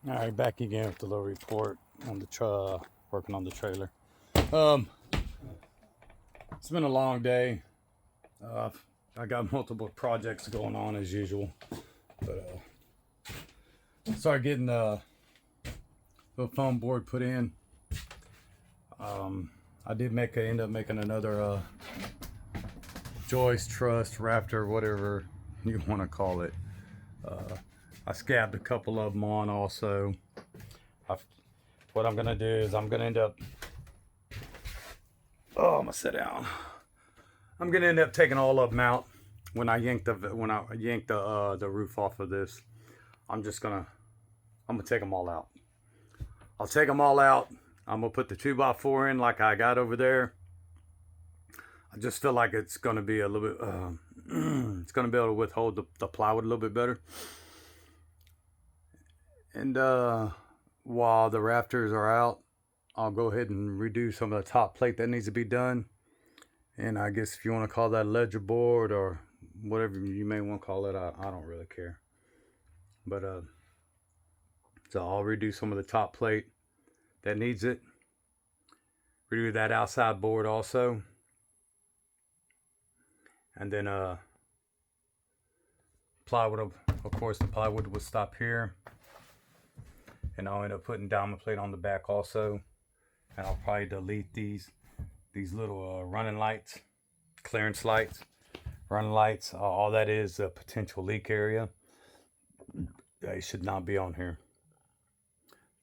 All right, back again with the little report on the working on the trailer. Um, it's been a long day. Uh, I got multiple projects going on as usual, but started getting the foam board put in. I did end up making another joist, truss, rafter, whatever you want to call it. I scabbed a couple of them on also. I've, what I'm gonna do is I'm gonna end up. Oh, I'm gonna sit down. I'm gonna end up taking all of them out when I yank the roof off of this. I'm gonna take them all out. I'll take them all out. I'm gonna put the 2x4 in like I got over there. I just feel like it's gonna be a little bit. It's gonna be able to withhold the plywood a little bit better. And while the rafters are out, I'll go ahead and redo some of the top plate that needs to be done. And I guess if you want to call that ledger board or whatever you may want to call it, I don't really care. But so I'll redo some of the top plate that needs it. Redo that outside board also. And then plywood, of course, the plywood will stop here. And I'll end up putting diamond plate on the back also. And I'll probably delete these little running lights, clearance lights, running lights. All that is a potential leak area. They should not be on here.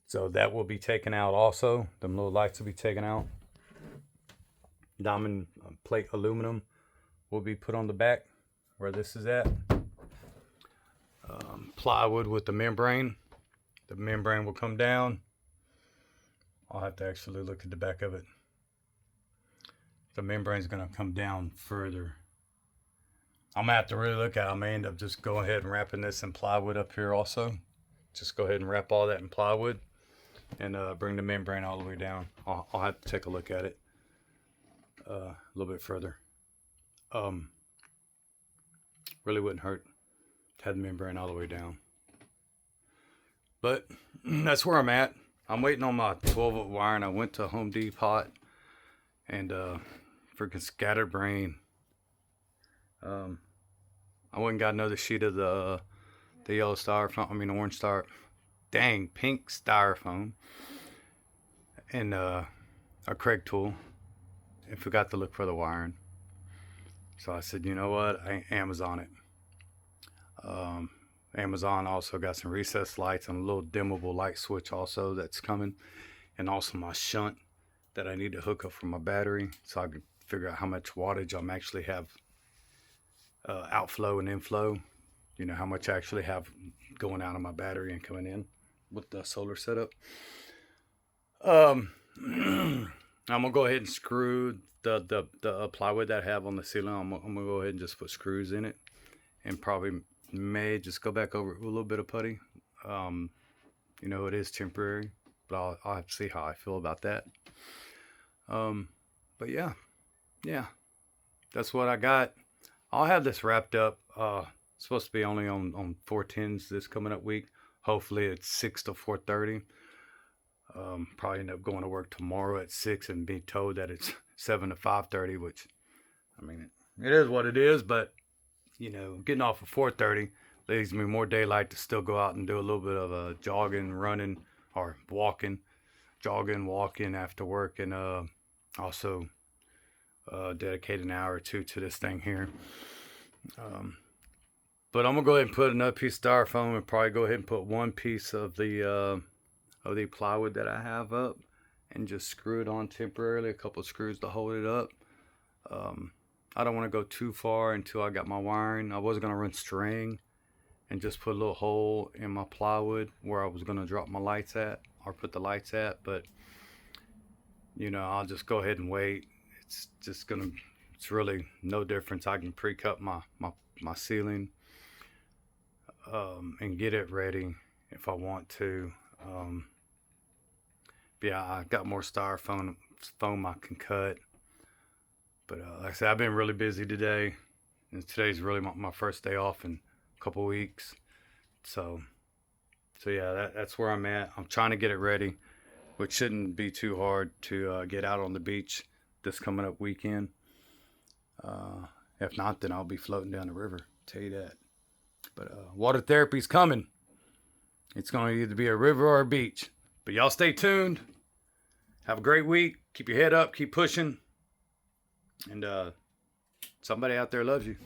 So that will be taken out also. Them little lights will be taken out. Diamond plate aluminum will be put on the back where this is at. Plywood with the membrane. The membrane will come down. I'll have to actually look at the back of it. The membrane is going to come down further. I'm going to have to really look at it. I may end up just going ahead and wrapping this in plywood up here also. Just go ahead and wrap all that in plywood and bring the membrane all the way down. I'll have to take a look at it a little bit further. Really wouldn't hurt to have the membrane all the way down. But that's where I'm at. I'm waiting on my 12-volt wire, and I went to Home Depot and freaking scatterbrain. I went and got another sheet of the yellow styrofoam. I mean orange pink styrofoam, and a Craig tool, and forgot to look for the wiring. So I said, you know what? I Amazon it. Amazon also got some recessed lights and a little dimmable light switch also that's coming, and also my shunt that I need to hook up for my battery so I can figure out how much wattage I'm actually have outflow and inflow. You know, how much I actually have going out of my battery and coming in with the solar setup. I'm gonna go ahead and screw the plywood that I have on the ceiling. I'm gonna go ahead and just put screws in it, and probably may just go back over it with a little bit of putty. You know, it is temporary, but I'll have to see how I feel about that. But yeah, that's what I got. I'll have this wrapped up. It's supposed to be only on 410s this coming up week. Hopefully it's 6 to 4:30. Probably end up going to work tomorrow at 6 and be told that it's 7 to 5:30, which, I mean, it is what it is, but, you know, getting off at 4:30 leaves me more daylight to still go out and do a little bit of jogging, running, or walking, walking after work, and also dedicate an hour or two to this thing here. But I'm gonna go ahead and put another piece of styrofoam and probably go ahead and put one piece of the plywood that I have up and just screw it on temporarily, a couple of screws to hold it up. I don't want to go too far until I got my wiring. I was gonna run string and just put a little hole in my plywood where I was gonna drop my lights at or put the lights at, but you know, I'll just go ahead and wait. It's really no difference. I can pre-cut my ceiling and get it ready if I want to. Yeah, I got more styrofoam I can cut. But like I said, I've been really busy today, and today's really my first day off in a couple weeks. So So yeah, that's where I'm at. I'm trying to get it ready, which shouldn't be too hard to get out on the beach this coming up weekend. If not, then I'll be floating down the river. Tell you that. But water therapy's coming. It's going to either be a river or a beach. But y'all stay tuned. Have a great week. Keep your head up. Keep pushing. And somebody out there loves you.